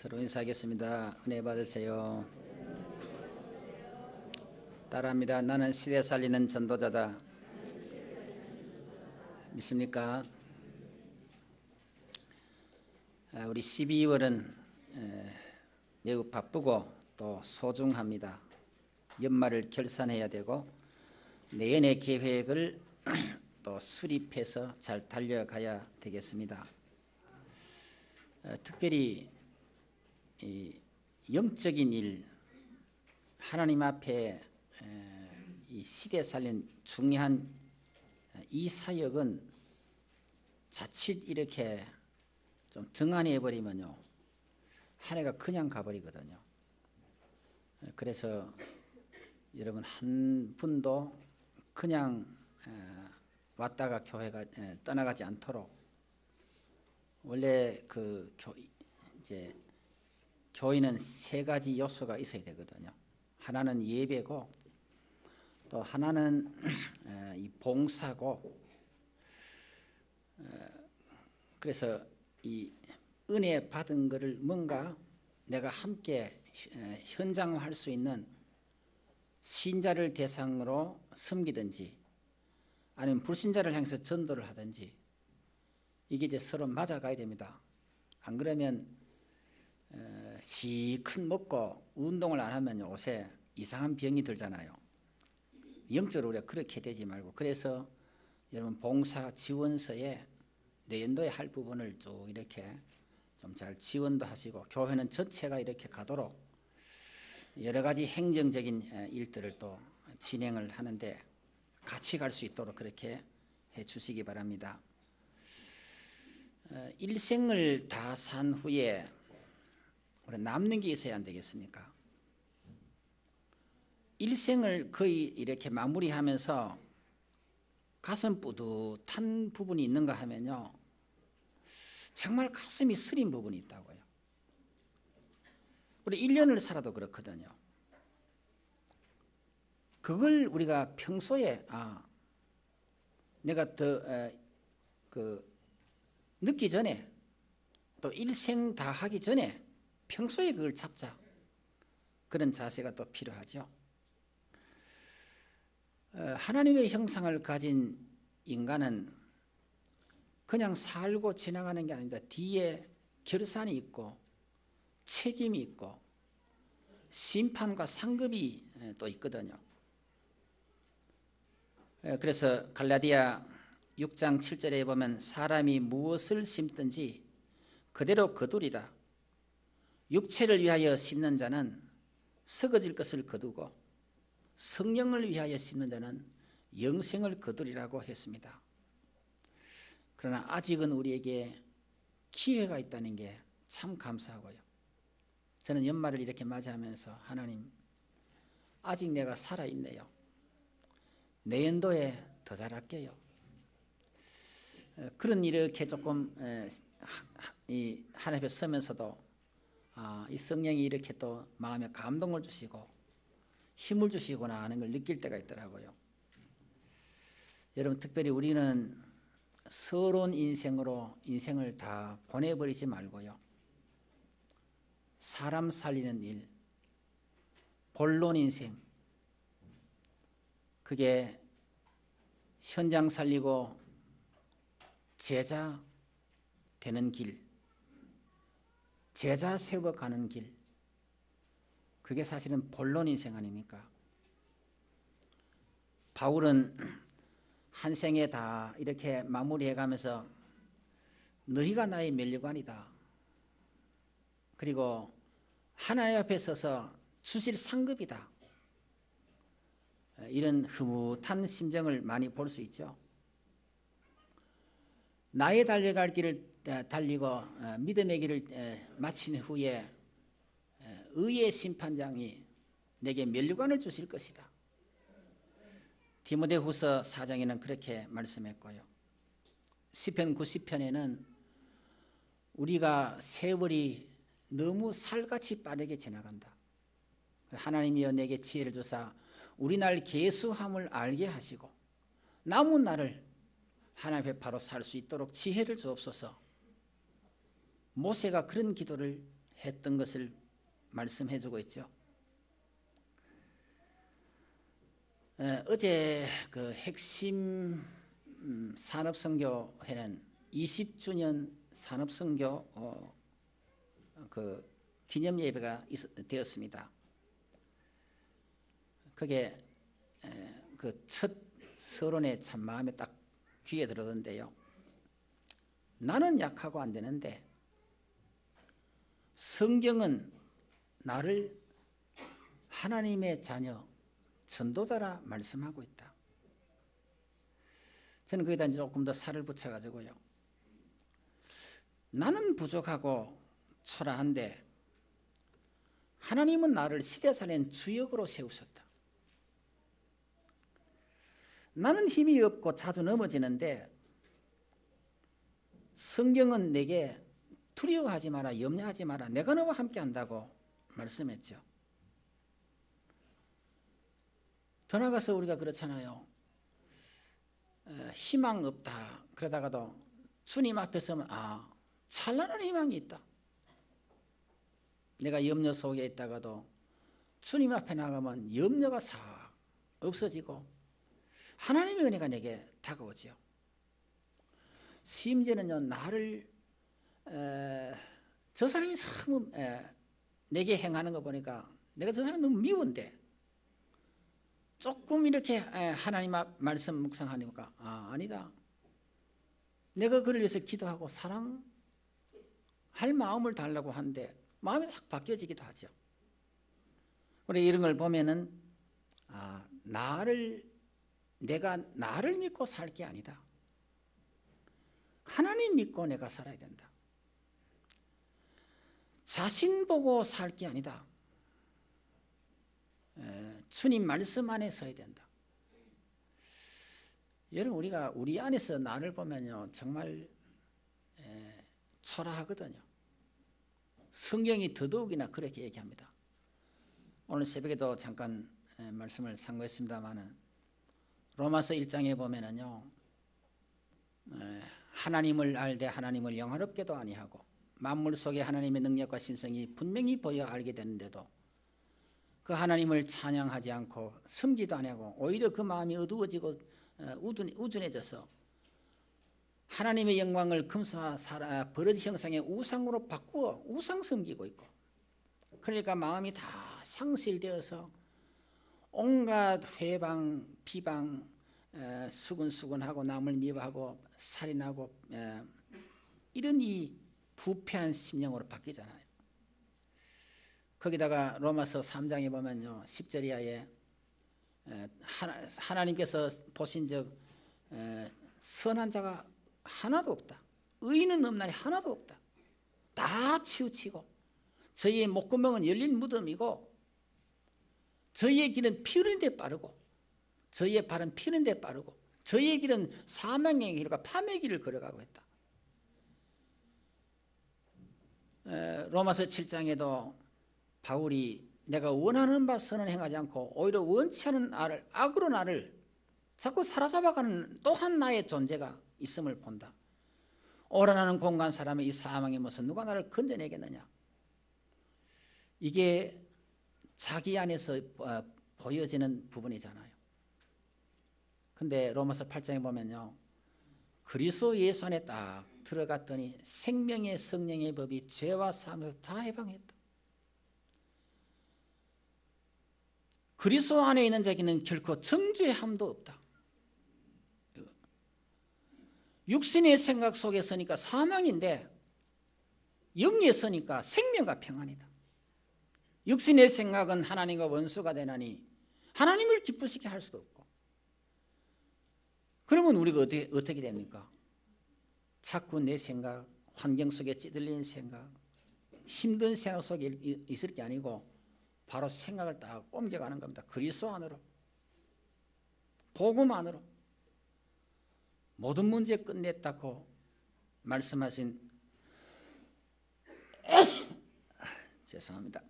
서로 인사하겠습니다. 은혜 받으세요. 따라합니다. 나는 시대 살리는 전도자다. 믿습니까? 우리 12월은 매우 바쁘고 또 소중합니다. 연말을 결산해야 되고 내년의 계획을 또 수립해서 잘 달려가야 되겠습니다. 특별히 이 영적인 일, 하나님 앞에 이 시대 살린 중요한 이 사역은 자칫 이렇게 좀 등한히 해버리면요, 한 해가 그냥 가버리거든요. 그래서 여러분 한 분도 그냥 왔다가 교회가 떠나가지 않도록, 원래 이제 교회는 세 가지 요소가 있어야 되거든요. 하나는 예배고, 또 하나는 이 봉사고, 그래서 이 은혜 받은 것을 뭔가 내가 함께 현장화할 수 있는 신자를 대상으로 섬기든지 아니면 불신자를 향해서 전도를 하든지, 이게 이제 서로 맞아가야 됩니다. 안 그러면 시큰 먹고 운동을 안 하면 요새 이상한 병이 들잖아요. 영적으로 우리가 그렇게 되지 말고, 그래서 여러분 봉사 지원서에 내년도에 할 부분을 쭉 이렇게 좀 잘 지원도 하시고, 교회는 전체가 이렇게 가도록 여러 가지 행정적인 일들을 또 진행을 하는데 같이 갈 수 있도록 그렇게 해 주시기 바랍니다. 일생을 다 산 후에 우리 남는 게 있어야 안 되겠습니까? 일생을 거의 이렇게 마무리하면서 가슴 뿌듯한 부분이 있는가 하면요, 정말 가슴이 쓰린 부분이 있다고요. 우리 1년을 살아도 그렇거든요. 그걸 우리가 평소에 내가 더 늦기 전에, 또 일생 다 하기 전에 평소에 그걸 잡자, 그런 자세가 또 필요하죠. 하나님의 형상을 가진 인간은 그냥 살고 지나가는 게 아닙니다. 뒤에 결산이 있고 책임이 있고 심판과 상급이 또 있거든요. 그래서 갈라디아 6장 7절에 보면 사람이 무엇을 심든지 그대로 거두리라. 육체를 위하여 심는 자는 썩어질 것을 거두고 성령을 위하여 심는 자는 영생을 거두리라고 했습니다. 그러나 아직은 우리에게 기회가 있다는 게 참 감사하고요. 저는 연말을 이렇게 맞이하면서 하나님, 아직 내가 살아있네요. 내년도에 더 잘할게요. 그런 이렇게 조금 이 하나님 앞에 서면서도 이 성령이 이렇게 또 마음에 감동을 주시고 힘을 주시구나 하는 걸 느낄 때가 있더라고요. 여러분, 특별히 우리는 서러운 인생으로 인생을 다 보내버리지 말고요, 사람 살리는 일, 본론 인생, 그게 현장 살리고 제자 되는 길, 제자 세워가는 길, 그게 사실은 본론 인생 아닙니까? 바울은 한 생에 다 이렇게 마무리해가면서 너희가 나의 면류관이다, 그리고 하나님 앞에 서서 주실 상급이다, 이런 흐뭇한 심정을 많이 볼 수 있죠. 나의 달려갈 길을 달리고 믿음의 길을 마친 후에 의의 심판장이 내게 면류관을 주실 것이다. 디모데후서 4장에는 그렇게 말씀했고요. 시편 90편에는 우리가 세월이 너무 살같이 빠르게 지나간다. 하나님이여 내게 지혜를 주사 우리 날 계수함을 알게 하시고 남은 날을 하나님 앞에 바로 살 수 있도록 지혜를 주옵소서. 모세가 그런 기도를 했던 것을 말씀해 주고 있죠. 어제 그 핵심 산업선교회는 20주년 산업선교 그 기념 예배가 되었습니다. 그게 그 첫 서론에 참 마음에 딱 귀에 들어오던데요. 나는 약하고 안 되는데 성경은 나를 하나님의 자녀, 전도자라 말씀하고 있다. 저는 거기다 조금 더 살을 붙여가지고요. 나는 부족하고 초라한데 하나님은 나를 시대살인 주역으로 세우셨다. 나는 힘이 없고 자주 넘어지는데 성경은 내게 두려워하지 마라, 염려하지 마라, 내가 너와 함께 한다고 말씀했죠. 더 나아가서 우리가 그렇잖아요. 희망 없다 그러다가도 주님 앞에 서면 찬란한 희망이 있다. 내가 염려 속에 있다가도 주님 앞에 나가면 염려가 싹 없어지고 하나님의 은혜가 내게 다가오죠. 심지어는요, 나를 저 사람이 너무 내게 행하는 거 보니까 내가 저 사람 너무 미운데 조금 이렇게 하나님 앞 말씀 묵상하니까 아니다. 내가 그를 위해서 기도하고 사랑할 마음을 달라고 하는데 마음이 싹 바뀌어지기도 하죠. 우리 이런 걸 보면은 내가 나를 믿고 살 게 아니다. 하나님 믿고 내가 살아야 된다. 자신 보고 살 게 아니다. 주님 말씀 안에 서야 된다. 여러분, 우리가 우리 안에서 나를 보면요 정말 초라하거든요. 성경이 더더욱이나 그렇게 얘기합니다. 오늘 새벽에도 잠깐 말씀을 상고했습니다마는 로마서 1장에 보면은요 하나님을 알되 하나님을 영화롭게도 아니하고 만물 속에 하나님의 능력과 신성이 분명히 보여 알게 되는데도 그 하나님을 찬양하지 않고 섬기도 아니하고 오히려 그 마음이 어두워지고 우둔해져서 하나님의 영광을 금수와 버러지 형상의 우상으로 바꾸어 우상 섬기고 있고, 그러니까 마음이 다 상실되어서 온갖 회방, 비방, 수근수근하고 남을 미워하고 살인하고 이런 이 부패한 심령으로 바뀌잖아요. 거기다가 로마서 3장에 보면요 10절 이하에 하나님께서 보신 적 선한 자가 하나도 없다. 의인은 없나니 하나도 없다. 다 치우치고 저희의 목구멍은 열린 무덤이고 저희의 길은 피 흐르는 데 빠르고 저희의 발은 피 흐르는 데 빠르고 저희의 길은 사망의 길과 파멸의 길을 걸어가고 있다. 로마서 7장에도 바울이 내가 원하는 바 선은 행하지 않고 오히려 원치 않은 악으로 나를 자꾸 사로잡아가는 또한 나의 존재가 있음을 본다. 오라나는 공간 사람의 이 사망의 모습 누가 나를 건져내겠느냐. 이게 자기 안에서 보여지는 부분이잖아요. 근데 로마서 8장에 보면요 그리스도 예수 안에 딱 들어갔더니 생명의 성령의 법이 죄와 사함에서 다 해방했다. 그리스도 안에 있는 자에게는 결코 정죄함도 없다. 육신의 생각 속에 서니까 사망인데 영에 서니까 생명과 평안이다. 육신의 생각은 하나님과 원수가 되나니 하나님을 기쁘시게 할 수도 없고, 그러면 우리가 어떻게 됩니까? 자꾸 내 생각, 환경 속에 찌들리는 생각, 힘든 생각 속에 있을 게 아니고 바로 생각을 딱 옮겨가는 겁니다. 그리스도 안으로, 복음 안으로. 모든 문제 끝냈다고 말씀하신 죄송합니다.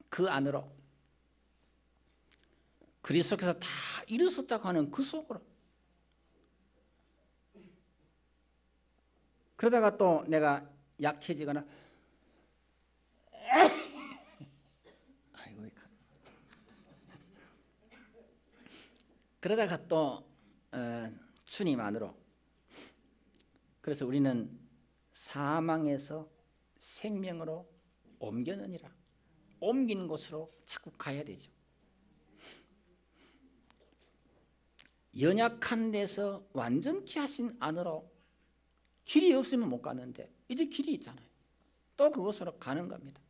그 안으로 그리스도께서 다 이루셨다고 하는 그 속으로. 그러다가 또 내가 약해지거나 그러다가 또 주님 안으로. 그래서 우리는 사망에서 생명으로 옮겨느니라. 옮긴 곳으로 자꾸 가야 되죠. 연약한 데서 완전케 하신 안으로. 길이 없으면 못 가는데 이제 길이 있잖아요. 또 그곳으로 가는 겁니다.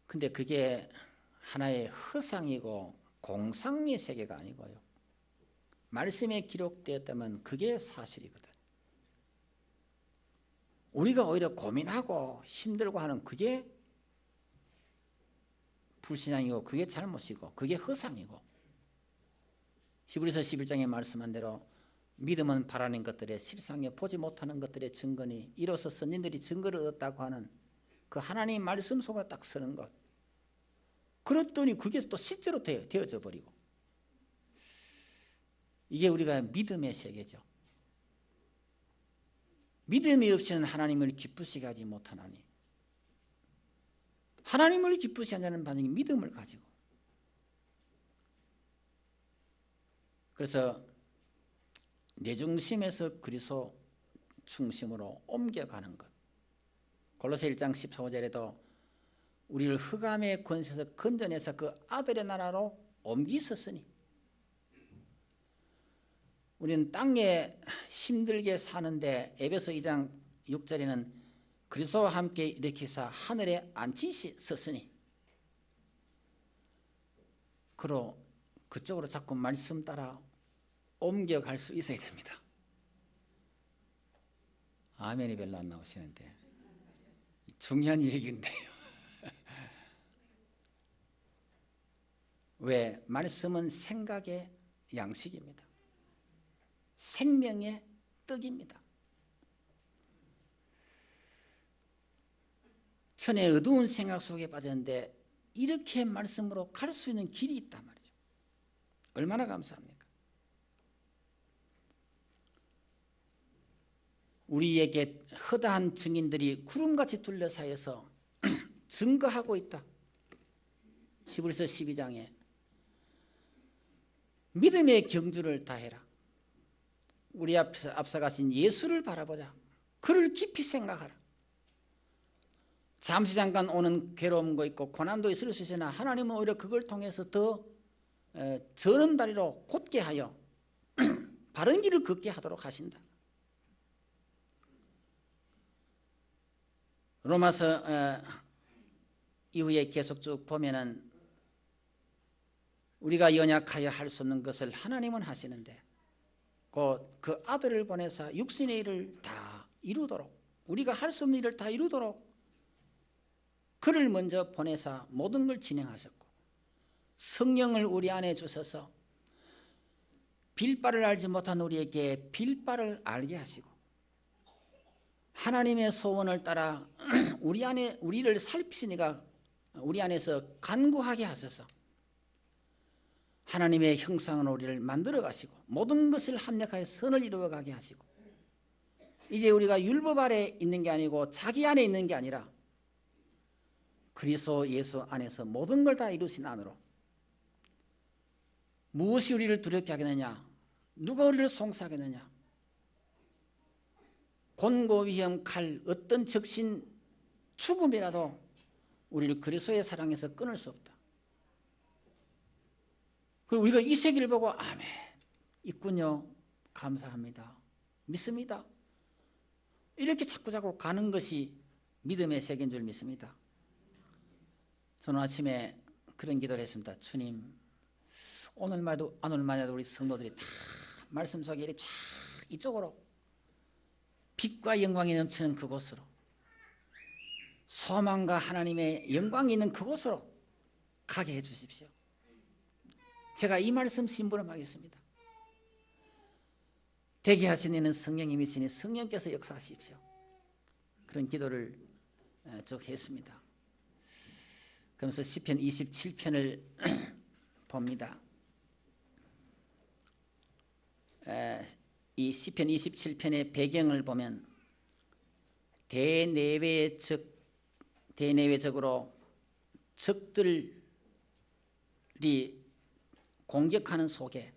근데 그게 하나의 허상이고 공상의 세계가 아니고요. 말씀에 기록되었다면 그게 사실이거든. 우리가 오히려 고민하고 힘들고 하는 그게 불신앙이고 그게 잘못이고 그게 허상이고, 히브리서 11장에 말씀한 대로 믿음은 바라는 것들의 실상에 보지 못하는 것들의 증거니 이로써 선진들이 증거를 얻었다고 하는 그 하나님 말씀 속에 딱 서는 것. 그랬더니 그게 또 실제로 되어져 버리고. 이게 우리가 믿음의 세계죠. 믿음이 없이는 하나님을 기쁘시게 하지 못하나니, 하나님을 기쁘시게 하자는 반응이 믿음을 가지고. 그래서 내 중심에서 그리스도 중심으로 옮겨가는 것. 골로새 1장 14절에도 우리를 흑암의 권세에서 건져내서 그 아들의 나라로 옮기셨으니, 우리는 땅에 힘들게 사는데 에베소 2장 6절에는 그리스도와 함께 일으키사 하늘에 앉히셨으니, 그쪽으로 자꾸 말씀 따라 옮겨갈 수 있어야 됩니다. 아멘이 별로 안 나오시는데 중요한 얘기인데요. 왜? 말씀은 생각의 양식입니다. 생명의 떡입니다. 천의 어두운 생각 속에 빠졌는데 이렇게 말씀으로 갈 수 있는 길이 있단 말이죠. 얼마나 감사합니까? 우리에게 허다한 증인들이 구름같이 둘러싸여서 증거하고 있다. 히브리서 12장에 믿음의 경주를 다해라. 우리 앞서가신 예수를 바라보자. 그를 깊이 생각하라. 잠시 잠깐 오는 괴로움도 있고 고난도 있을 수 있으나 하나님은 오히려 그걸 통해서 더 전음다리로 곧게 하여 바른 길을 걷게 하도록 하신다. 로마서 이후에 계속 쭉 보면은 우리가 연약하여 할 수 없는 것을 하나님은 하시는데 곧 그 아들을 보내사 육신의 일을 다 이루도록, 우리가 할 수 없는 일을 다 이루도록 그를 먼저 보내사 모든 걸 진행하셨고, 성령을 우리 안에 주셔서 빌바를 알지 못한 우리에게 빌바를 알게 하시고, 하나님의 소원을 따라 우리를 살피시니까 우리 안에서 간구하게 하셔서 하나님의 형상으로 우리를 만들어 가시고 모든 것을 합력하여 선을 이루어 가게 하시고, 이제 우리가 율법 아래 있는 게 아니고 자기 안에 있는 게 아니라 그리스도 예수 안에서 모든 걸 다 이루신 안으로. 무엇이 우리를 두렵게 하겠느냐? 누가 우리를 송사하겠느냐? 곤고 위험 칼 어떤 적신 죽음이라도 우리를 그리스도의 사랑에서 끊을 수 없다. 그리고 우리가 이 세계를 보고 아멘, 있군요, 감사합니다, 믿습니다, 이렇게 자꾸 가는 것이 믿음의 세계인 줄 믿습니다. 저는 아침에 그런 기도를 했습니다. 주님, 오늘만 해도 우리 성도들이 다 말씀 속에 이렇게 쫙 이쪽으로 빛과 영광이 넘치는 그곳으로, 소망과 하나님의 영광이 있는 그곳으로 가게 해 주십시오. 제가 이 말씀 심부름하겠습니다. 되게 하시는 이는 성령님이시니 성령께서 역사하십시오. 그런 기도를 쭉 했습니다. 그러면서 시편 27편을 봅니다. 이 시편 27편의 배경을 보면 대내외적으로 적들이 공격하는 속에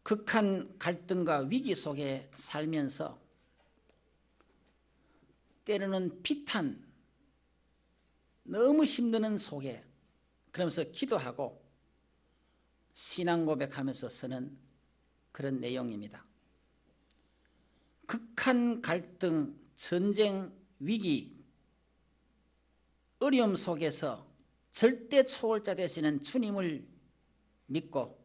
극한 갈등과 위기 속에 살면서 때로는 비탄, 너무 힘드는 속에 그러면서 기도하고 신앙 고백하면서 쓰는 그런 내용입니다. 극한 갈등, 전쟁, 위기, 어려움 속에서 절대 초월자 되시는 주님을 믿고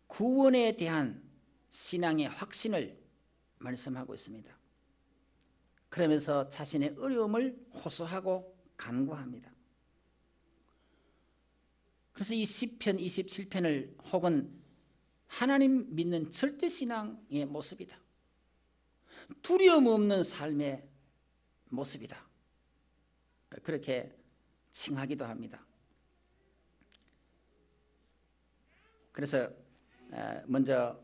구원에 대한 신앙의 확신을 말씀하고 있습니다. 그러면서 자신의 어려움을 호소하고 간구합니다. 그래서 이 시편 27편을 혹은 하나님 믿는 절대신앙의 모습이다. 두려움 없는 삶의 모습이다. 그렇게 칭하기도 합니다. 그래서 먼저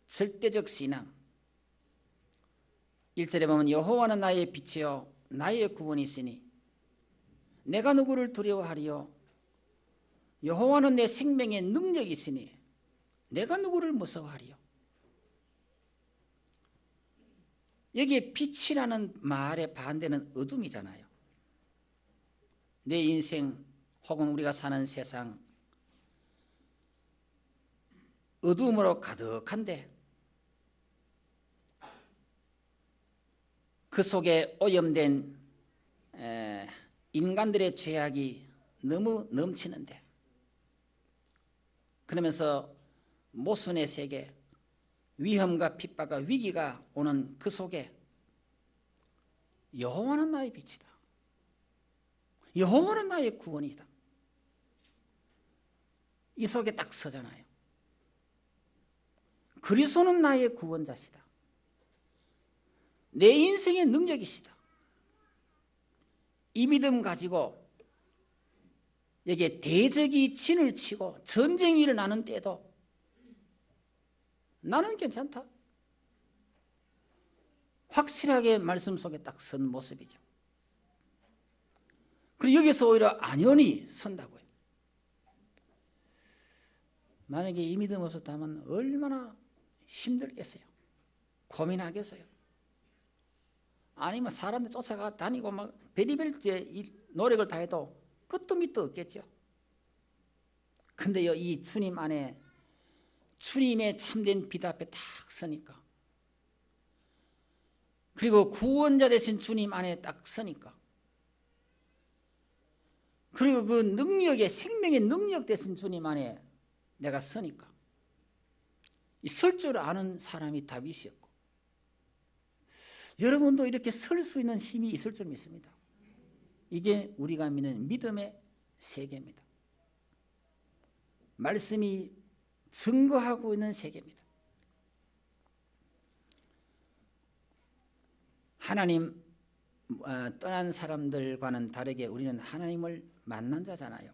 절대적 신앙 1절에 보면 여호와는 나의 빛이요 나의 구원이시니 내가 누구를 두려워하리요 여호와는 내 생명의 능력이시니 내가 누구를 무서워하리요. 여기에 빛이라는 말의 반대는 어둠이잖아요. 내 인생 혹은 우리가 사는 세상 어둠으로 가득한데 그 속에 오염된 인간들의 죄악이 너무 넘치는데 그러면서 모순의 세계, 위험과 핍박과 위기가 오는 그 속에 여호와는 나의 빛이다. 여호와는 나의 구원이다. 이 속에 딱 서잖아요. 그리스도는 나의 구원자시다. 내 인생의 능력이시다. 이 믿음 가지고 여기에 대적이 진을 치고 전쟁이 일어나는 때도 나는 괜찮다. 확실하게 말씀 속에 딱 선 모습이죠. 그리고 여기서 오히려 안연히 선다고요. 만약에 이 믿음 없었다면 얼마나 힘들겠어요. 고민하겠어요. 아니면 사람들 쫓아가 다니고 막 베리벨 노력을 다해도 끝도 밑도 없겠죠. 근데요, 이 주님 안에 주님의 참된 빛 앞에 딱 서니까 그리고 구원자 되신 주님 안에 딱 서니까 그리고 그 능력의 생명의 능력 되신 주님 안에 내가 서니까 이 설 줄 아는 사람이 다윗이었고 여러분도 이렇게 설 수 있는 힘이 있을 줄 믿습니다. 이게 우리가 믿는 믿음의 세계입니다. 말씀이 증거하고 있는 세계입니다. 하나님 떠난 사람들과는 다르게 우리는 하나님을 만난 자잖아요.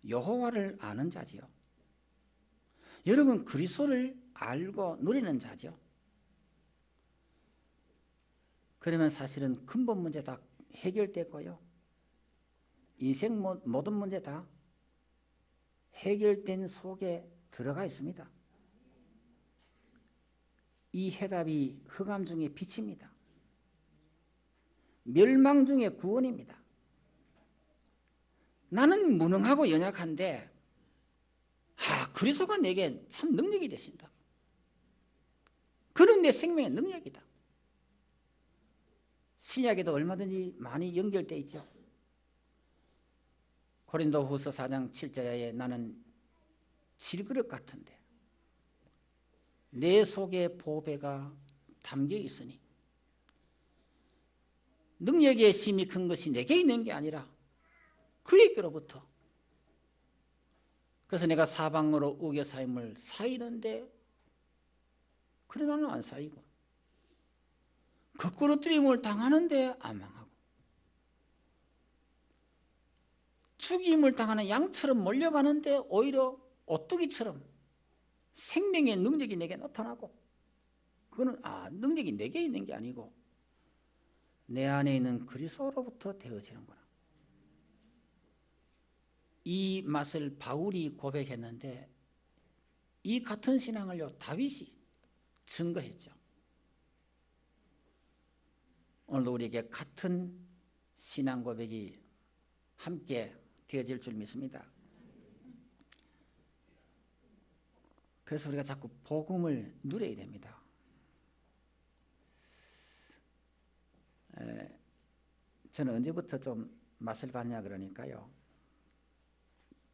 여호와를 아는 자지요. 여러분 그리스도를 알고 누리는 자죠. 그러면 사실은 근본 문제 다 해결됐고요. 인생 모든 문제 다 해결된 속에 들어가 있습니다. 이 해답이 흑암 중에 빛입니다. 멸망 중에 구원입니다. 나는 무능하고 연약한데 그리스도가 내게 참 능력이 되신다. 그는 내 생명의 능력이다. 신약에도 얼마든지 많이 연결되어 있죠. 고린도후서 4장 7절에 나는 질그릇 같은데 내 속에 보배가 담겨 있으니 능력의 힘이 큰 것이 내게 있는 게 아니라 그에게로부터. 그래서 내가 사방으로 우겨사임을 사이는데 그래 나는 안 사이고 거꾸로뜨림을 당하는데 안 망하고 죽임을 당하는 양처럼 몰려가는데 오히려 오뚜기처럼 생명의 능력이 내게 나타나고 그거는 능력이 내게 있는 게 아니고 내 안에 있는 그리스도로부터 되어지는구나. 이 맛을 바울이 고백했는데 이 같은 신앙을요 다윗이 증거했죠. 오늘도 우리에게 같은 신앙 고백이 함께 되어질 줄 믿습니다. 그래서 우리가 자꾸 복음을 누려야 됩니다. 저는 언제부터 좀 맛을 봤냐 그러니까요,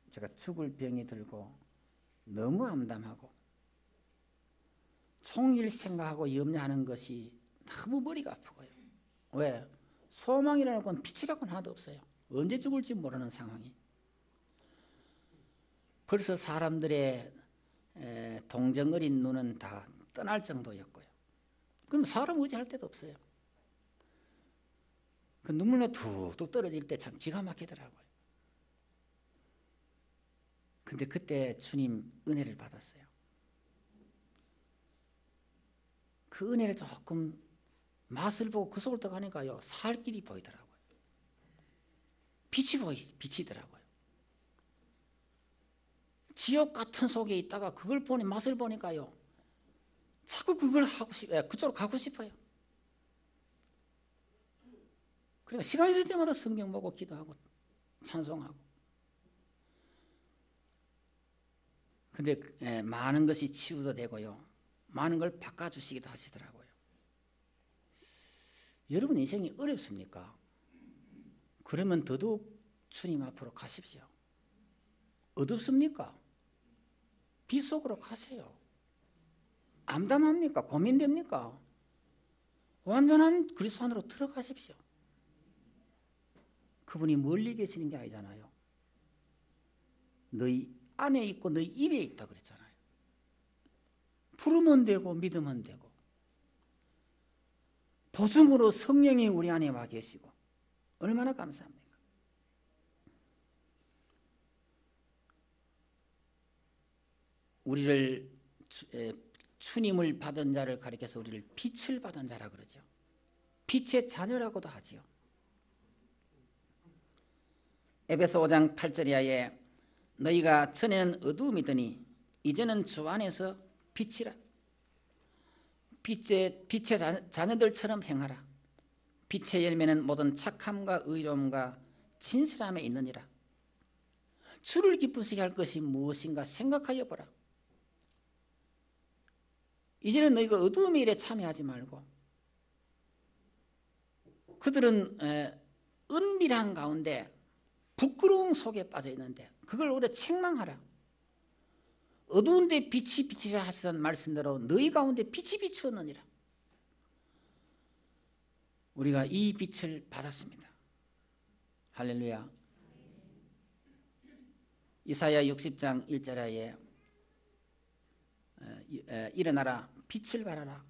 제가 죽을 병이 들고 너무 암담하고 종일 생각하고 염려하는 것이 너무 머리가 아프고요. 왜? 소망이라는 건 빛이라고는 하나도 없어요. 언제 죽을지 모르는 상황이. 벌써 사람들의 동정 어린 눈은 다 떠날 정도였고요. 그럼 사람 의지할 데도 없어요. 그 눈물로 툭툭 떨어질 때 참 기가 막히더라고요. 근데 그때 주님 은혜를 받았어요. 그 은혜를 조금 맛을 보고 그 속을 들어가니까요, 살 길이 보이더라고요. 비치더라고요. 지옥 같은 속에 있다가 그걸 보니 맛을 보니까요, 자꾸 그걸 그쪽으로 가고 싶어요. 그러니까 시간 있을 때마다 성경 보고 기도하고 찬송하고. 근데 많은 것이 치유도 되고요, 많은 걸 바꿔주시기도 하시더라고요. 여러분 인생이 어렵습니까? 그러면 더더욱 주님 앞으로 가십시오. 어둡습니까? 빛 속으로 가세요. 암담합니까? 고민됩니까? 완전한 그리스도 안으로 들어가십시오. 그분이 멀리 계시는 게 아니잖아요. 너희 안에 있고 너희 입에 있다 그랬잖아요. 부르면 되고 믿으면 되고, 보증으로 성령이 우리 안에 와 계시고, 얼마나 감사합니까? 우리를 주님을 받은 자를 가리켜서 우리를 빛을 받은 자라 그러죠. 빛의 자녀라고도 하지요. 에베소 5장 8절 이하에 너희가 전에는 어두움이더니 이제는 주 안에서 빛이라. 빛의 자녀들처럼 행하라. 빛의 열매는 모든 착함과 의로움과 진실함에 있느니라. 주를 기쁘시게 할 것이 무엇인가 생각하여 보라. 이제는 너희가 어두움의 일에 참여하지 말고, 그들은 은밀한 가운데 부끄러움 속에 빠져 있는데 그걸 오히려 책망하라. 어두운데 빛이 비치라 하시던 말씀대로 너희 가운데 빛이 비추었느니라. 우리가 이 빛을 받았습니다. 할렐루야. 이사야 60장 1절에 일어나라, 빛을 발하라.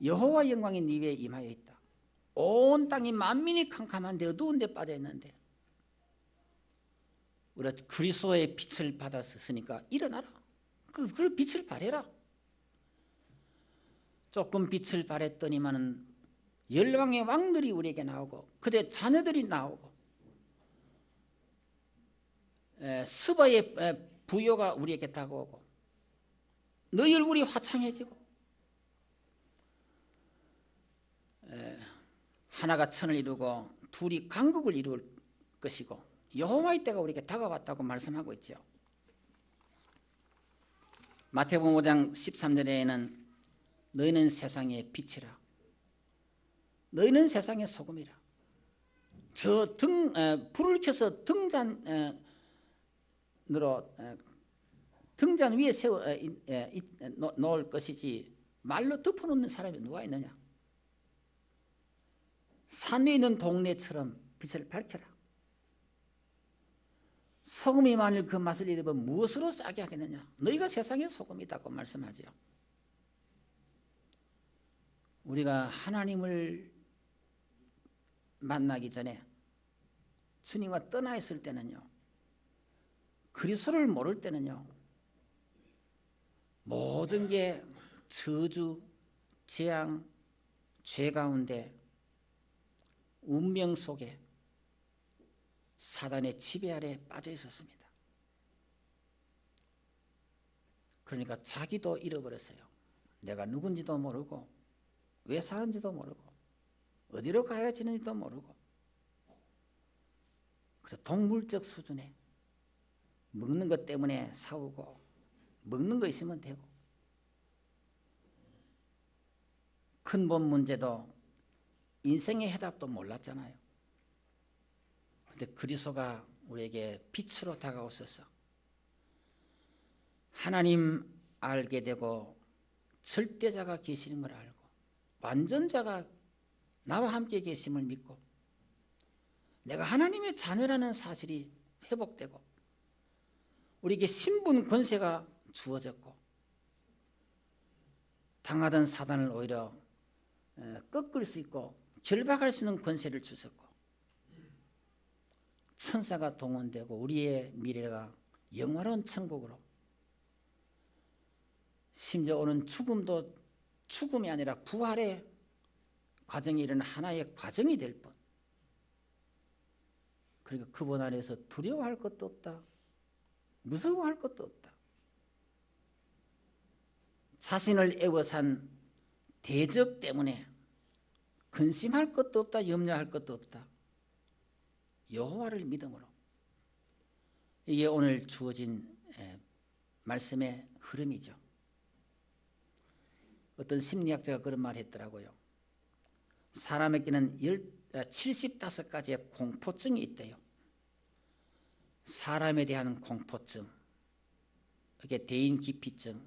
여호와 영광이 네 위에 임하여 있다. 온 땅이 만민이 캄캄한데 어두운 데 빠져 있는데 우리가 그리스도의 빛을 받았으니까 일어나라. 그 빛을 발해라. 조금 빛을 발했더니만은 열왕의 왕들이 우리에게 나오고 그들의 자녀들이 나오고 스바의 부요가 우리에게 다가오고 너희 얼굴이 화창해지고 하나가 천을 이루고 둘이 강국을 이룰 것이고 여호와의 때가 우리에게 다가왔다고 말씀하고 있죠. 마태복음 5장 13절에는 너희는 세상의 빛이라. 너희는 세상의 소금이라. 불을 켜서 등잔 위에 세워 놓을 것이지 말로 덮어놓는 사람이 누가 있느냐. 산에 있는 동네처럼 빛을 밝혀라. 소금이 만일 그 맛을 잃으면 무엇으로 싸게 하겠느냐. 너희가 세상의 소금이다고 말씀하죠. 우리가 하나님을 만나기 전에 주님과 떠나 있을 때는요, 그리스도를 모를 때는요, 모든 게 저주, 재앙, 죄 가운데 운명 속에 사단의 지배 아래 빠져 있었습니다. 그러니까 자기도 잃어버렸어요. 내가 누군지도 모르고 왜 사는지도 모르고 어디로 가야 지는지도 모르고, 그래서 동물적 수준에 먹는 것 때문에 싸우고 먹는 거 있으면 되고, 근본 문제도 인생의 해답도 몰랐잖아요. 그런데 그리스도가 우리에게 빛으로 다가오셔서 하나님 알게 되고 절대자가 계시는 걸 알고 완전자가 나와 함께 계심을 믿고 내가 하나님의 자녀라는 사실이 회복되고 우리에게 신분 권세가 주어졌고 당하던 사단을 오히려 꺾을 수 있고 결박할 수 있는 권세를 주셨고 천사가 동원되고 우리의 미래가 영원한 천국으로, 심지어 오는 죽음도 죽음이 아니라 부활의 과정이 이런 하나의 과정이 될 뿐, 그러니까 그분 안에서 두려워할 것도 없다, 무서워할 것도 없다. 자신을 애워싼 대적 때문에 근심할 것도 없다, 염려할 것도 없다. 여호와를 믿음으로. 이게 오늘 주어진 말씀의 흐름이죠. 어떤 심리학자가 그런 말을 했더라고요. 사람에게는 75가지의 공포증이 있대요. 사람에 대한 공포증, 이게 대인 기피증,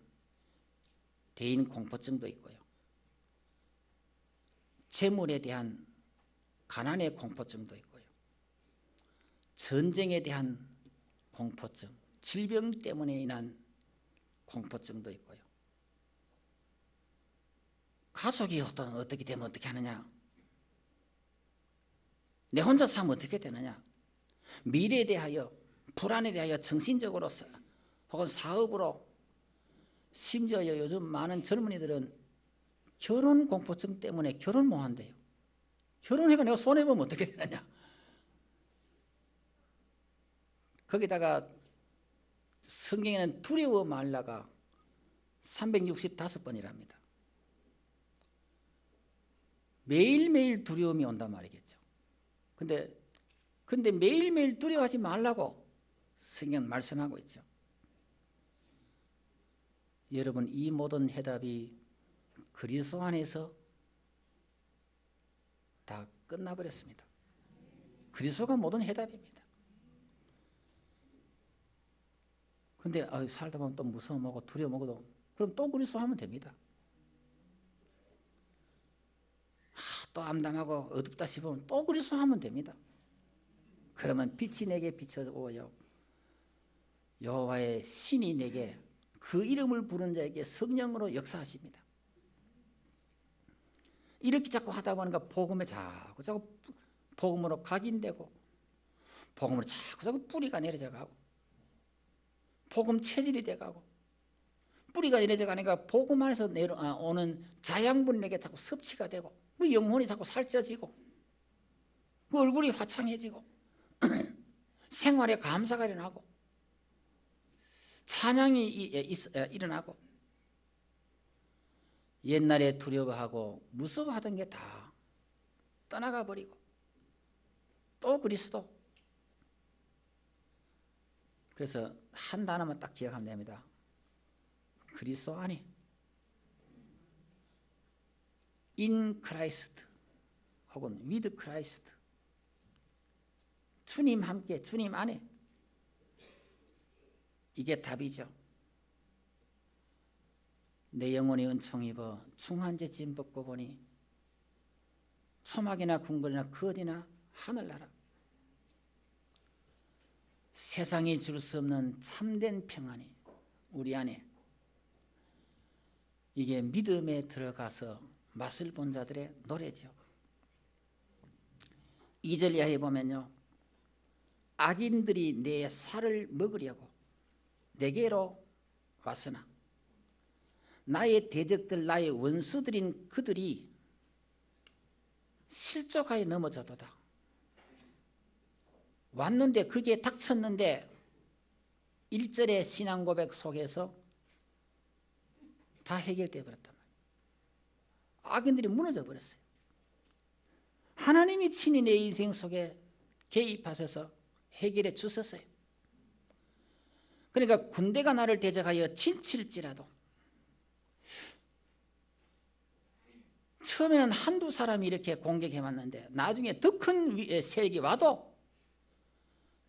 대인 공포증도 있고요. 재물에 대한 가난의 공포증도 있고요. 전쟁에 대한 공포증, 질병 때문에 인한 공포증도 있고요. 가족이 어떻게 되면 어떻게 하느냐, 내 혼자 살면 어떻게 되느냐, 미래에 대하여, 불안에 대하여 정신적으로 혹은 사업으로, 심지어 요즘 많은 젊은이들은 결혼 공포증 때문에 결혼 못 한대요. 결혼해가 내가 손해보면 어떻게 되느냐. 거기다가 성경에는 두려워 말라가 365번이랍니다. 매일매일 두려움이 온단 말이겠죠. 근데 매일매일 두려워하지 말라고 성경은 말씀하고 있죠. 여러분, 이 모든 해답이 그리스도 안에서 다 끝나버렸습니다. 그리스도가 모든 해답입니다. 근데 살다 보면 또 무서워하고 두려워하고 그럼 또 그리스도 하면 됩니다. 또 암담하고 어둡다 싶으면 또 그리스도 하면 됩니다. 그러면 빛이 내게 비춰오요 여호와의 신이 내게 그 이름을 부른 자에게 성령으로 역사하십니다. 이렇게 자꾸 하다 보니까 복음에 자꾸 복음으로 각인되고 복음으로 자꾸 뿌리가 내려져가고 복음 체질이 돼가고 뿌리가 내려져가니까 복음 안에서 오는 자양분이 내게 자꾸 섭취가 되고 그 영혼이 자꾸 살쪄지고 그 얼굴이 화창해지고 생활에 감사가 일어나고 찬양이 일어나고 옛날에 두려워하고 무서워하던 게 다 떠나가 버리고 또 그리스도. 그래서 한 단어만 딱 기억하면 됩니다. 그리스도 안에 in Christ 혹은 with Christ, 주님 함께, 주님 안에, 이게 답이죠. 내 영혼이 은총 입어 중한제 짐 벗고 보니 초막이나 궁궐이나 그 어디나 하늘나라. 세상이 줄 수 없는 참된 평안이 우리 안에, 이게 믿음에 들어가서 맛을 본 자들의 노래죠. 2절 이하에 보면요, 악인들이 내 살을 먹으려고 내게로 왔으나 나의 대적들, 나의 원수들인 그들이 실족하여 넘어져도다. 왔는데 그게 닥쳤는데 1절의 신앙 고백 속에서 다 해결되어 버렸단 말이에요. 악인들이 무너져 버렸어요. 하나님이 친히 내 인생 속에 개입하셔서 해결해 주셨어요. 그러니까 군대가 나를 대적하여 진칠지라도 처음에는 한두 사람이 이렇게 공격해 왔는데 나중에 더 큰 세력이 와도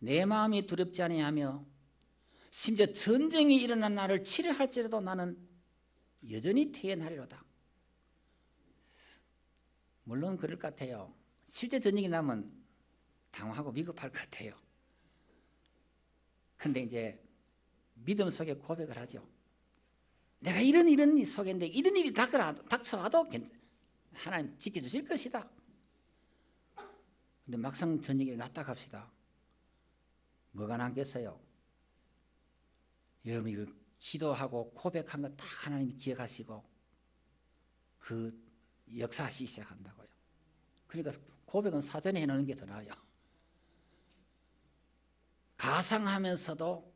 내 마음이 두렵지 아니하며 심지어 전쟁이 일어난 날을 치료할지라도 나는 여전히 태어나리로다. 물론 그럴 것 같아요. 실제 전쟁이 나면 당황하고 비겁할 것 같아요. 근데 이제 믿음 속에 고백을 하죠. 내가 이런 일 속인데 이런 일이 닥쳐와도 하나님 지켜주실 것이다. 근데 막상 전쟁이 났다 갑시다. 뭐가 남겠어요? 여러분이 그 기도하고 고백한 거 딱 하나님이 기억하시고 그 역사하시기 시작한다고요. 그러니까 고백은 사전에 해놓는 게 더 나아요. 가상하면서도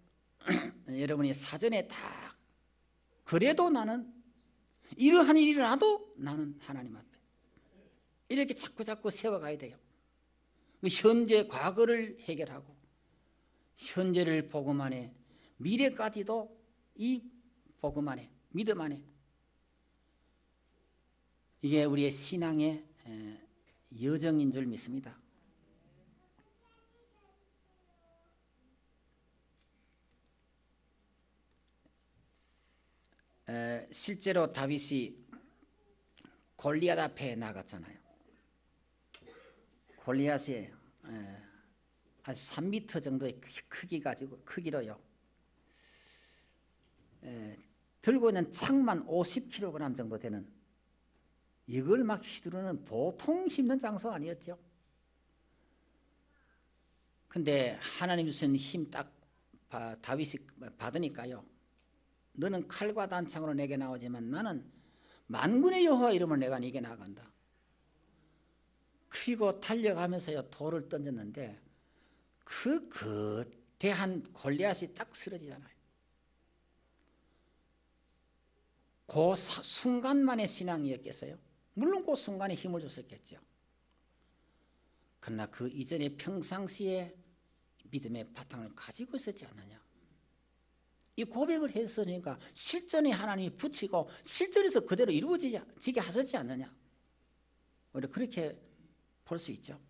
여러분이 사전에 딱 그래도 나는 이러한 일이 일어나도 나는 하나님 앞에 이렇게 자꾸 세워가야 돼요. 현재 과거를 해결하고 현재를 복음 안에 미래까지도 이 복음 안에 믿음 안에 이게 우리의 신앙의 여정인 줄 믿습니다. 실제로 다윗이 골리앗 앞에 나갔잖아요. 골리앗이 한 3m 정도의 크기로요. 들고 있는 창만 50kg 정도 되는 이걸 막 휘두르는 보통 힘든 장소 아니었죠. 근데 하나님 주신 힘 딱 다윗이 받으니까요. 너는 칼과 단창으로 내게 나오지만 나는 만군의 여호와 이름으로 내가 네게 나간다. 그리고 달려가면서요 돌을 던졌는데 그 거대한 골리앗이 딱 쓰러지잖아요. 그 순간만의 신앙이었겠어요? 물론 그 순간에 힘을 줬었겠죠. 그러나 그 이전에 평상시에 믿음의 바탕을 가지고 있었지 않느냐. 이 고백을 했으니까 실전에 하나님이 붙이고 실전에서 그대로 이루어지게 하셨지 않느냐. 우리 그렇게 볼 수 있죠.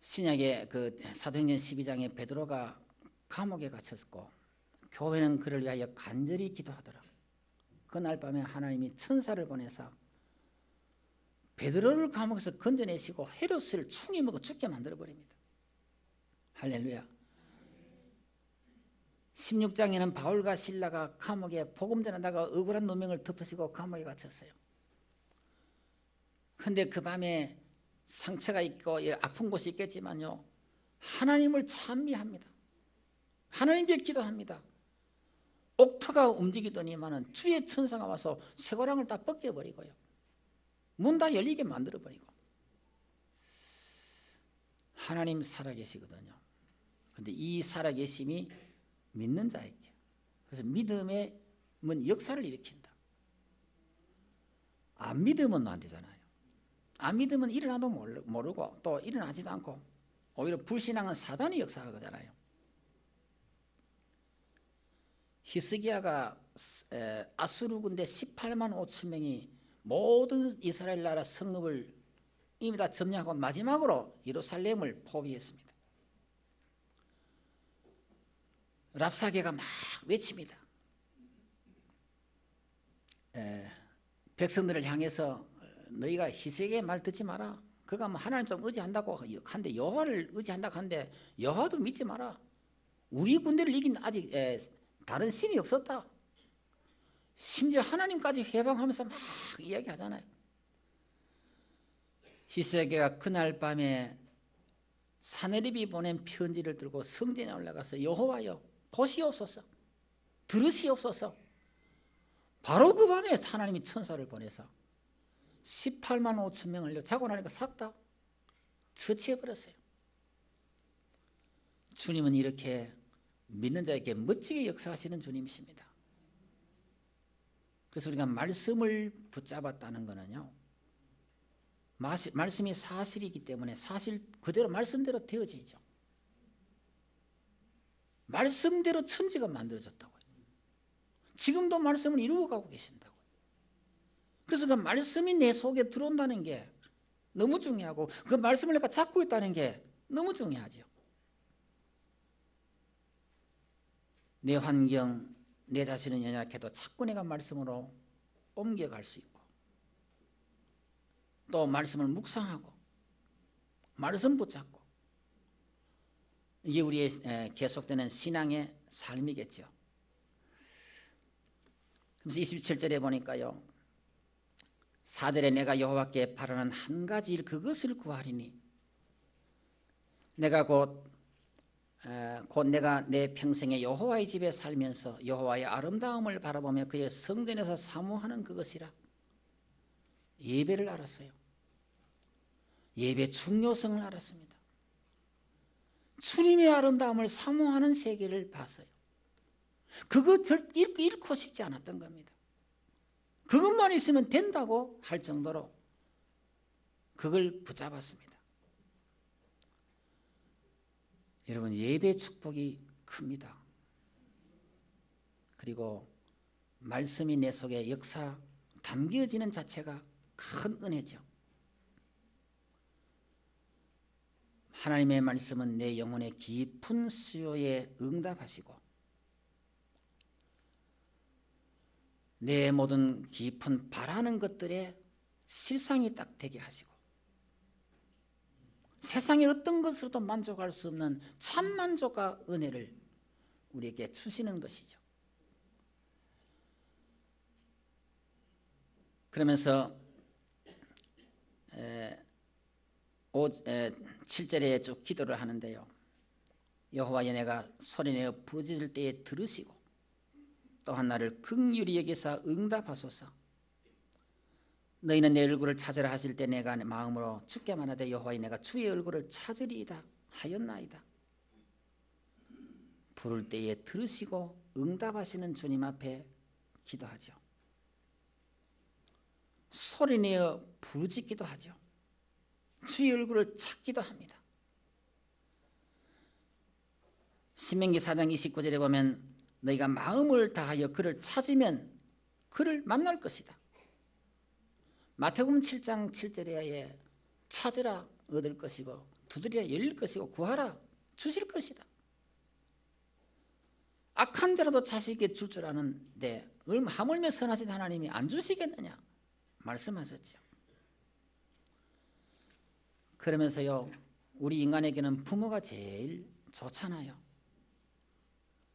신약의 그 사도행전 12장에 베드로가 감옥에 갇혔고 교회는 그를 위하여 간절히 기도하더라. 그날 밤에 하나님이 천사를 보내서 베드로를 감옥에서 건져내시고 헤롯을 충이 먹어 죽게 만들어버립니다. 할렐루야. 16장에는 바울과 실라가 감옥에 복음 전하다가 억울한 누명을 덮으시고 감옥에 갇혔어요. 근데 그 밤에 상처가 있고 아픈 곳이 있겠지만요, 하나님을 찬미합니다. 하나님께 기도합니다. 옥토가 움직이더니만은 주의 천사가 와서 쇠고랑을 다 벗겨버리고요, 문 다 열리게 만들어버리고. 하나님 살아계시거든요. 근데 이 살아계심이 믿는 자에게, 그래서 믿음의 역사를 일으킨다. 안 믿으면 안 되잖아요. 안 믿으면 일어나도 모르고 또 일어나지도 않고 오히려 불신앙은 사단이 역사하잖아요. 히스기야가 아수르 군대 18만 5천 명이 모든 이스라엘 나라 성읍을 이미 다 점령하고 마지막으로 예루살렘을 포위했습니다. 랍사게가 막 외칩니다. 백성들을 향해서 너희가 히스기야의 말 듣지 마라. 그가 뭐 하나님 좀 의지한다고 한데 여호와를 의지한다고 하는데 여호와도 믿지 마라. 우리 군대를 이긴 아직 다른 신이 없었다. 심지어 하나님까지 회방하면서 막 이야기하잖아요. 히스기야가 그날 밤에 사네립이 보낸 편지를 들고 성전에 올라가서 여호와여 보시옵소서, 들으시옵소서. 바로 그 밤에 하나님이 천사를 보내서 18만 5천 명을요, 자고 나니까 싹 다 처치해버렸어요. 주님은 이렇게 믿는 자에게 멋지게 역사하시는 주님이십니다. 그래서 우리가 말씀을 붙잡았다는 것은요, 말씀이 사실이기 때문에 사실 그대로 말씀대로 되어지죠. 말씀대로 천지가 만들어졌다고요. 지금도 말씀을 이루어가고 계신다고요. 그래서 그 말씀이 내 속에 들어온다는 게 너무 중요하고, 그 말씀을 내가 잡고 있다는 게 너무 중요하죠. 내 환경, 내 자신은 연약해도 자꾸 내가 말씀으로 옮겨갈 수 있고, 또 말씀을 묵상하고 말씀 붙잡고, 이게 우리의 계속되는 신앙의 삶이겠죠. 그래서 27절에 보니까요, 4절에 내가 여호와께 바라는 한 가지 일, 그것을 구하리니 내가 곧 내가 내 평생에 여호와의 집에 살면서 여호와의 아름다움을 바라보며 그의 성전에서 사모하는 그것이라. 예배를 알았어요. 예배 중요성을 알았습니다. 주님의 아름다움을 사모하는 세계를 봤어요. 그거 잃고 싶지 않았던 겁니다. 그것만 있으면 된다고 할 정도로 그걸 붙잡았습니다. 여러분, 예배 축복이 큽니다. 그리고 말씀이 내 속에 역사 담겨지는 자체가 큰 은혜죠. 하나님의 말씀은 내 영혼의 깊은 수요에 응답하시고 내 모든 깊은 바라는 것들에 실상이 딱 되게 하시고, 세상의 어떤 것으로도 만족할 수 없는 참 만족과 은혜를 우리에게 주시는 것이죠. 그러면서 7절에 쭉 기도를 하는데요, 여호와여 내가 소리내어 부르짖을 때에 들으시고 또한 나를 긍휼히 여기사 응답하소서. 너희는 내 얼굴을 찾으라 하실 때 내가 마음으로 주께 말하되 여호와여 내가 주의 얼굴을 찾으리이다 하였나이다. 부를 때에 들으시고 응답하시는 주님 앞에 기도하죠. 소리내어 부르짖기도 하죠. 주의 얼굴을 찾기도 합니다. 신명기 4장 29절에 보면 너희가 마음을 다하여 그를 찾으면 그를 만날 것이다. 마태복음 7장 7절에 찾으라 얻을 것이고 두드리라 열릴 것이고 구하라 주실 것이다. 악한 자라도 자식에게 줄 줄 아는데 하물며 선하신 하나님이 안 주시겠느냐 말씀하셨죠. 그러면서요, 우리 인간에게는 부모가 제일 좋잖아요.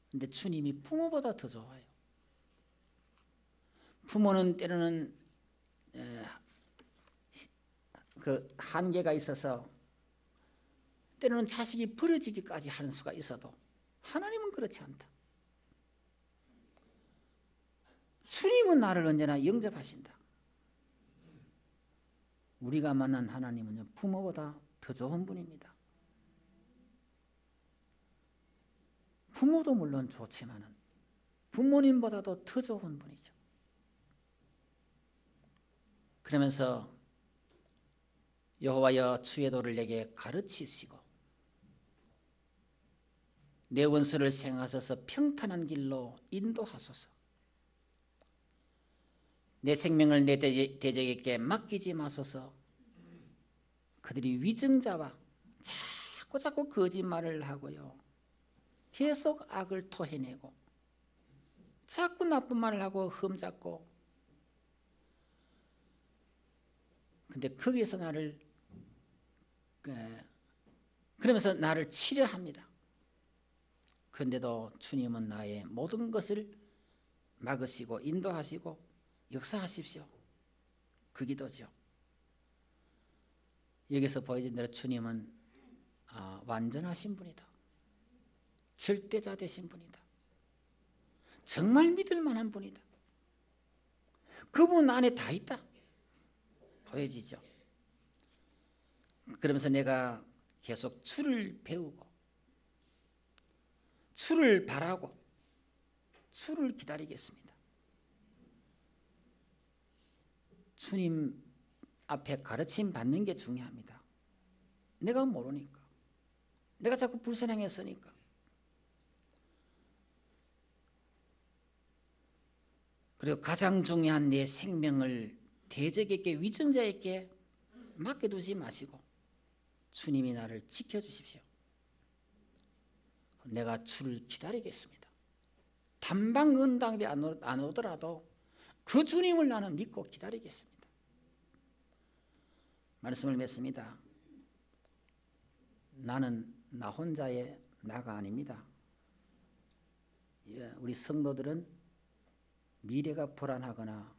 근데 주님이 부모보다 더 좋아요. 부모는 때로는 그 한계가 있어서 때로는 자식이 버려지기까지 하는 수가 있어도 하나님은 그렇지 않다. 주님은 나를 언제나 영접하신다. 우리가 만난 하나님은요, 부모보다 더 좋은 분입니다. 부모도 물론 좋지만은 부모님보다도 더 좋은 분이죠. 그러면서 여호와여 주의 도를 내게 가르치시고 내 원수를 생하셔서 평탄한 길로 인도하소서. 내 생명을 내 대적에게 맡기지 마소서. 그들이 위증자와 자꾸 거짓말을 하고요, 계속 악을 토해내고 자꾸 나쁜 말을 하고 흠잡고, 근데 거기에서 그러면서 나를 치려합니다. 그런데도 주님은 나의 모든 것을 막으시고 인도하시고 역사하십시오. 그 기도죠. 여기서 보여진 대로 주님은 완전하신 분이다. 절대자 되신 분이다. 정말 믿을 만한 분이다. 그분 안에 다 있다. 보여지죠. 그러면서 내가 계속 주를 배우고 주를 바라고 주를 기다리겠습니다. 주님 앞에 가르침 받는 게 중요합니다. 내가 모르니까, 내가 자꾸 불신앙했으니까. 그리고 가장 중요한 내 생명을 대적에게, 위증자에게 맡겨두지 마시고 주님이 나를 지켜주십시오. 내가 주를 기다리겠습니다. 단방 응답이 안 오더라도 그 주님을 나는 믿고 기다리겠습니다. 말씀을 맺습니다. 나는 나 혼자의 나가 아닙니다. 우리 성도들은 미래가 불안하거나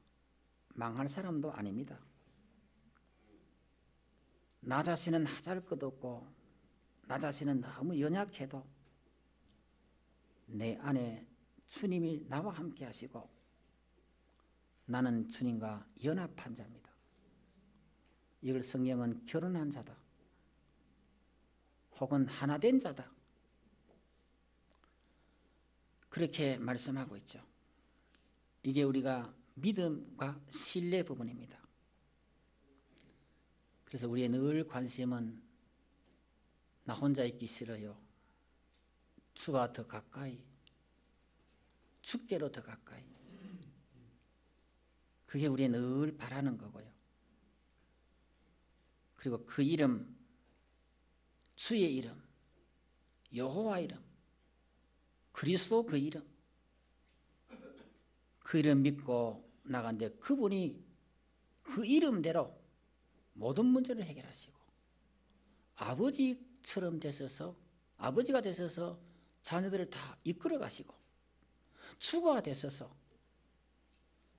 망할 사람도 아닙니다. 나 자신은 하잘 것 없고 나 자신은 너무 연약해도 내 안에 주님이 나와 함께 하시고 나는 주님과 연합한 자입니다. 이걸 성경은 결혼한 자다 혹은 하나된 자다 그렇게 말씀하고 있죠. 이게 우리가 믿음과 신뢰 부분입니다. 그래서 우리의 늘 관심은 나 혼자 있기 싫어요. 주와 더 가까이, 주께로 더 가까이. 그게 우리의 늘 바라는 거고요. 그리고 그 이름, 주의 이름, 여호와 이름, 그리스도 그 이름, 그 이름 믿고 나간데 그분이 그 이름대로 모든 문제를 해결하시고 아버지처럼 되셔서 아버지가 되셔서 자녀들을 다 이끌어 가시고 주가 되셔서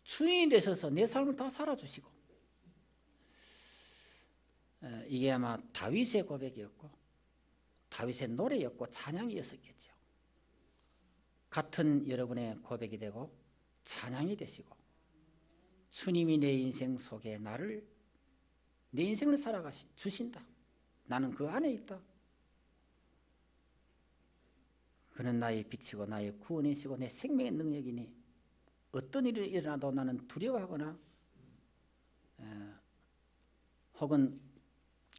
주인이 되셔서 내 삶을 다 살아주시고 이게 아마 다윗의 고백이었고 다윗의 노래였고 찬양이었었겠죠. 같은 여러분의 고백이 되고 찬양이 되시고 주님이 내 인생 속에 내 인생을 주신다. 나는 그 안에 있다. 그는 나의 빛이고 나의 구원이시고 내 생명의 능력이니 어떤 일이 일어나도 나는 두려워하거나 혹은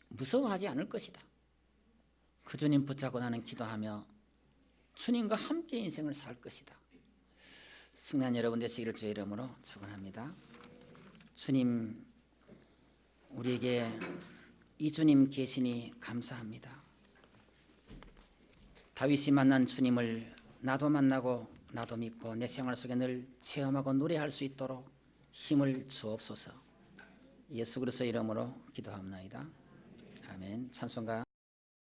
무서워하지 않을 것이다. 그 주님 붙잡고 나는 기도하며 주님과 함께 인생을 살 것이다. 승리한 여러분 되시기를 주의 이름으로 축원합니다. 주님, 우리에게 이 주님 계시니 감사합니다. 다윗이 만난 주님을 나도 만나고 나도 믿고 내 생활 속에 늘 체험하고 노래할 수 있도록 힘을 주옵소서. 예수 그리스도의 이름으로 기도합니다. 아멘. 찬송가